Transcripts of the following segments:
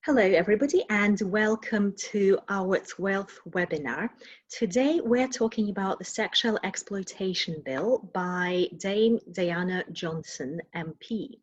Hello everybody and welcome to our 12th webinar. Today we're talking about the Sexual Exploitation Bill by Dame Diana Johnson MP.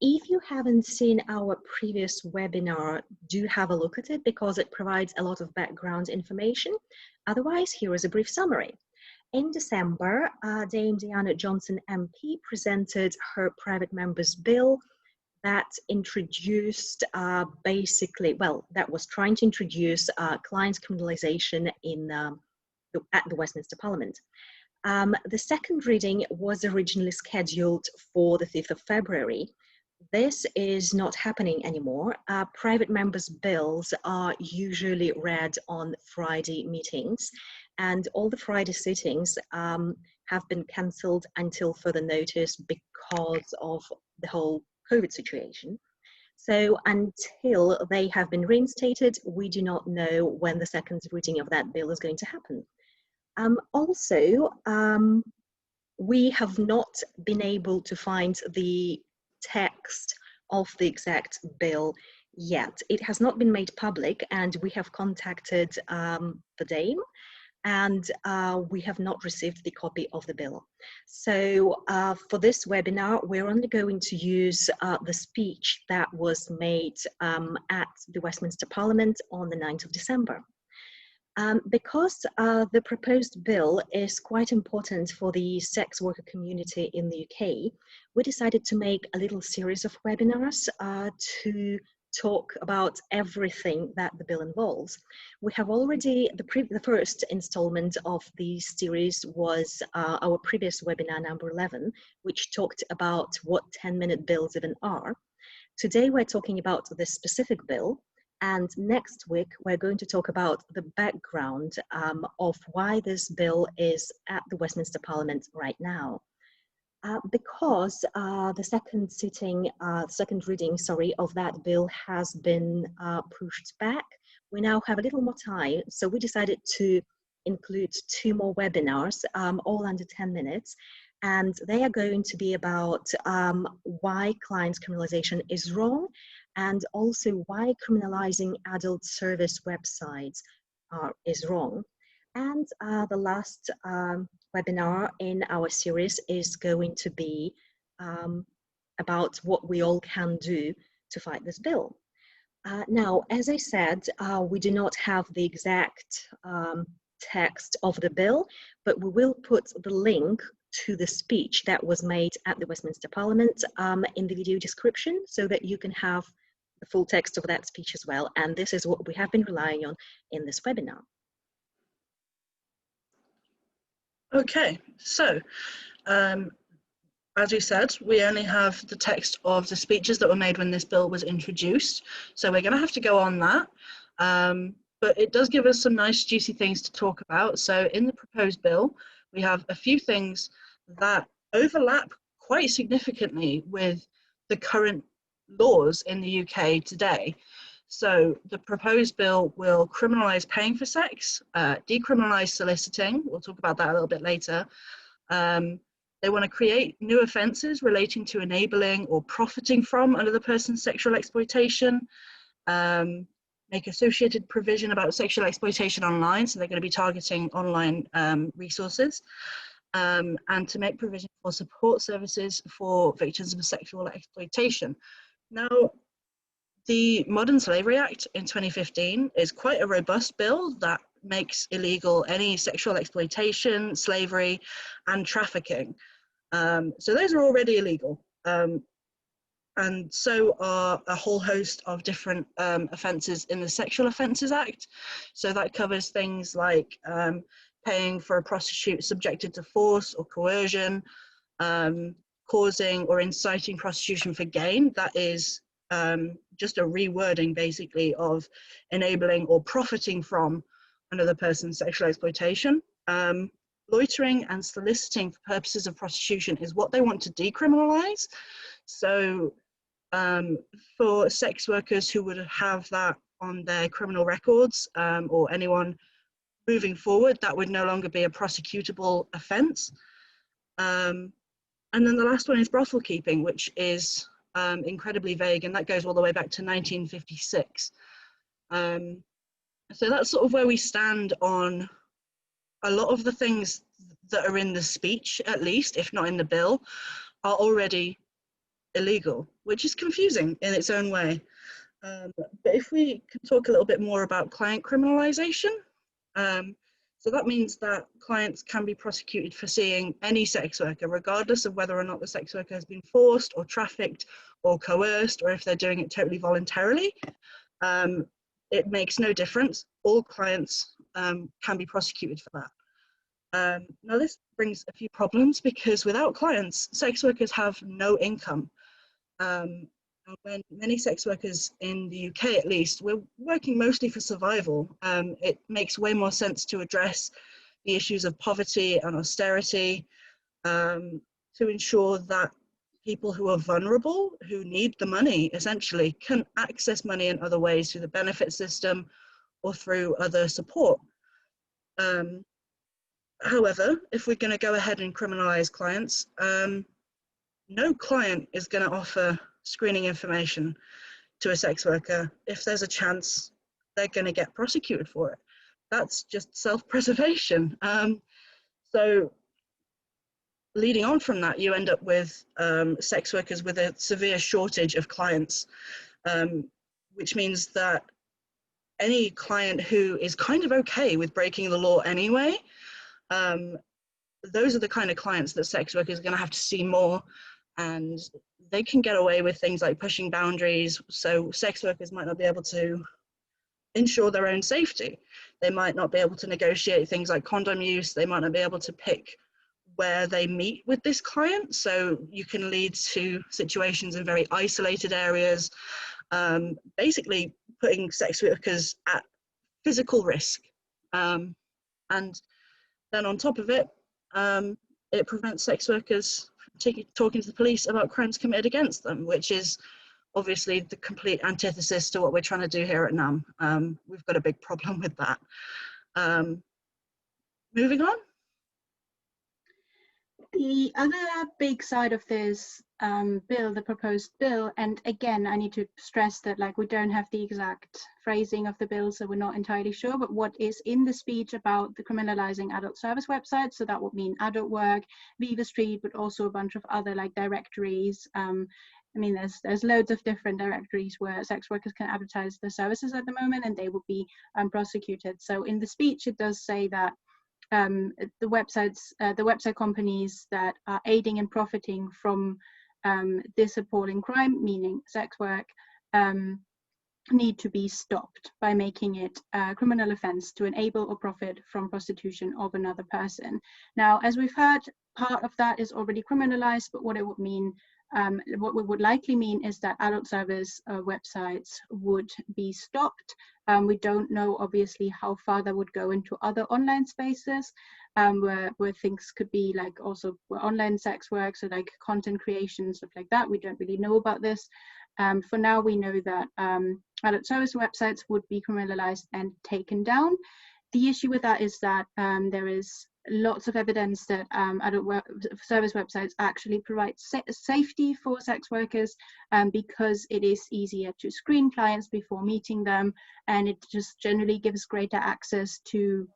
If you haven't seen our previous webinar, do have a look at it because it provides a lot of background information. Otherwise, here is a brief summary. In December, Dame Diana Johnson MP presented her private member's bill that introduced that was trying to introduce client criminalization at the Westminster Parliament. The second reading was originally scheduled for the 5th of February. This is not happening anymore. Private members' bills are usually read on Friday meetings, and all the Friday sittings have been cancelled until further notice because of the whole COVID situation. So until they have been reinstated, we do not know when the second reading of that bill is going to happen. We have not been able to find the text of the exact bill yet. It has not been made public, and we have contacted the Dame, and we have not received the copy of the bill. So for this webinar, we're only going to use the speech that was made at the Westminster Parliament on the 9th of December. Because the proposed bill is quite important for the sex worker community in the UK, we decided to make a little series of webinars to talk about everything that the bill involves. We have already, the first installment of the series was our previous webinar number 11, which talked about what 10-minute bills even are. Today we're talking about this specific bill, and next week we're going to talk about the background of why this bill is at the Westminster Parliament right now. Because the second reading of that bill has been pushed back, we now have a little more time. So we decided to include 2 more webinars, all under 10 minutes. And they are going to be about why client criminalization is wrong, and also why criminalizing adult service websites is wrong. And the last webinar in our series is going to be about what we all can do to fight this bill. Now, as I said, we do not have the exact text of the bill, but we will put the link to the speech that was made at the Westminster Parliament in the video description, so that you can have the full text of that speech as well. And this is what we have been relying on in this webinar. Okay, so as we said, we only have the text of the speeches that were made when this bill was introduced, so we're going to have to go on that, but it does give us some nice juicy things to talk about. So in the proposed bill, we have a few things that overlap quite significantly with the current laws in the UK today. So the proposed bill will criminalise paying for sex, decriminalise soliciting, we'll talk about that a little bit later. They want to create new offences relating to enabling or profiting from another person's sexual exploitation, make associated provision about sexual exploitation online, so they're going to be targeting online resources, and to make provision for support services for victims of sexual exploitation. Now, the Modern Slavery Act in 2015 is quite a robust bill that makes illegal any sexual exploitation, slavery, and trafficking. So those are already illegal. And so are a whole host of different offences in the Sexual Offences Act. So that covers things like paying for a prostitute subjected to force or coercion, causing or inciting prostitution for gain. That is just a rewording basically of enabling or profiting from another person's sexual exploitation. Loitering and soliciting for purposes of prostitution is what they want to decriminalise. So for sex workers who would have that on their criminal records, or anyone moving forward, that would no longer be a prosecutable offence. And then the last one is brothel keeping, which is incredibly vague, and that goes all the way back to 1956. So that's sort of where we stand on a lot of the things that are in the speech, at least, if not in the bill, are already illegal, which is confusing in its own way. But if we can talk a little bit more about client criminalization, so that means that clients can be prosecuted for seeing any sex worker, regardless of whether or not the sex worker has been forced or trafficked or coerced, or if they're doing it totally voluntarily. It makes no difference. All clients can be prosecuted for that. Now this brings a few problems, because without clients, sex workers have no income. When many sex workers in the UK, at least, we're working mostly for survival. It makes way more sense to address the issues of poverty and austerity, to ensure that people who are vulnerable, who need the money essentially, can access money in other ways through the benefit system or through other support. However, if we're going to go ahead and criminalize clients, no client is going to offer screening information to a sex worker if there's a chance they're going to get prosecuted for it. That's just self-preservation. So leading on from that, you end up with sex workers with a severe shortage of clients, which means that any client who is kind of okay with breaking the law anyway, those are the kind of clients that sex workers are going to have to see more, and they can get away with things like pushing boundaries. So sex workers might not be able to ensure their own safety. They might not be able to negotiate things like condom use. They might not be able to pick where they meet with this client. So you can lead to situations in very isolated areas, basically putting sex workers at physical risk. And then on top of it, it prevents sex workers from talking to the police about crimes committed against them, which is obviously the complete antithesis to what we're trying to do here at NAM. We've got a big problem with that. Moving on. The other big side of this bill, the proposed bill, and again, I need to stress that like we don't have the exact phrasing of the bill, so we're not entirely sure, but what is in the speech about the criminalizing adult service websites, so that would mean Adult Work, Viva Street, but also a bunch of other like directories. I mean, there's loads of different directories where sex workers can advertise their services at the moment, and they would be prosecuted. So in the speech, it does say that the website companies that are aiding and profiting from this appalling crime, meaning sex work, need to be stopped by making it a criminal offense to enable or profit from prostitution of another person. Now, as we've heard, part of that is already criminalized, but what it would mean, what it would likely mean is that adult service websites would be stopped. We don't know, obviously, how far that would go into other online spaces, where things could be like also where online sex work, so like content creation, stuff like that. We don't really know about this. For now, we know that adult service websites would be criminalized and taken down. The issue with that is that there is lots of evidence that adult service websites actually provide safety for sex workers, because it is easier to screen clients before meeting them, and it just generally gives greater access to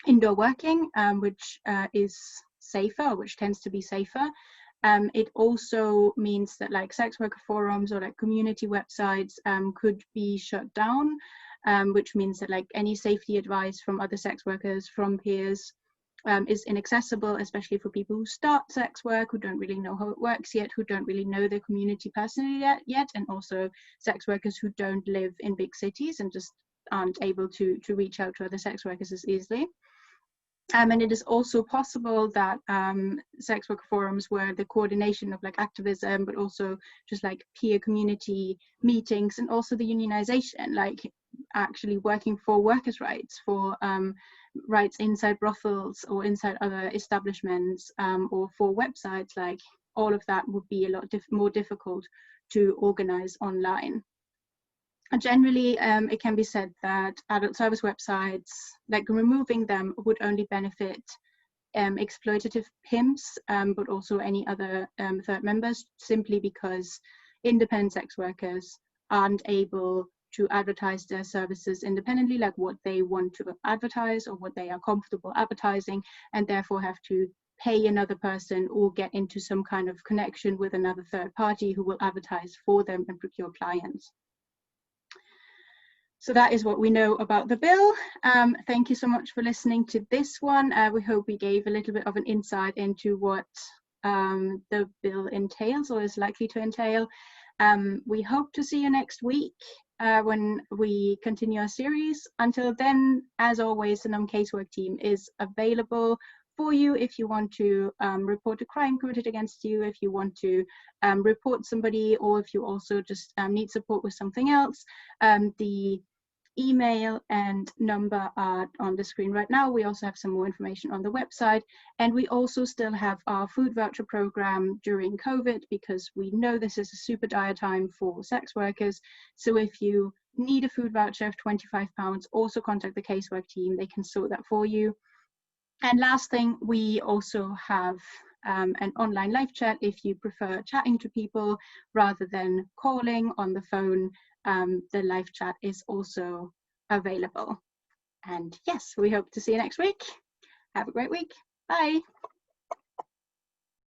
indoor working, which is safer, which tends to be safer. It also means that like sex worker forums or like community websites could be shut down, which means that like any safety advice from other sex workers, from peers, is inaccessible, especially for people who start sex work, who don't really know how it works yet, who don't really know their community personally yet, and also sex workers who don't live in big cities and just aren't able to reach out to other sex workers as easily. And it is also possible that sex worker forums where the coordination of like activism, but also just like peer community meetings, and also the unionization, like actually working for workers' rights, for rights inside brothels or inside other establishments, or for websites, like all of that would be a lot more difficult to organize online. Generally, it can be said that adult service websites, like removing them, would only benefit exploitative pimps, but also any other third members, simply because independent sex workers aren't able to advertise their services independently, like what they want to advertise or what they are comfortable advertising, and therefore have to pay another person or get into some kind of connection with another third party who will advertise for them and procure clients. So that is what we know about the bill. Thank you so much for listening to this one. We hope we gave a little bit of an insight into what the bill entails or is likely to entail. We hope to see you next week when we continue our series. Until then, as always, the NUM casework team is available for you if you want to report a crime committed against you, if you want to report somebody, or if you also just need support with something else. The email and number are on the screen right now. We also have some more information on the website, and we also still have our food voucher program during COVID, because we know this is a super dire time for sex workers. So if you need a food voucher of £25, also contact the casework team. They can sort that for you. And last thing, we also have an online live chat if you prefer chatting to people rather than calling on the phone. The live chat is also available. And yes, we hope to see you next week. Have a great week. Bye.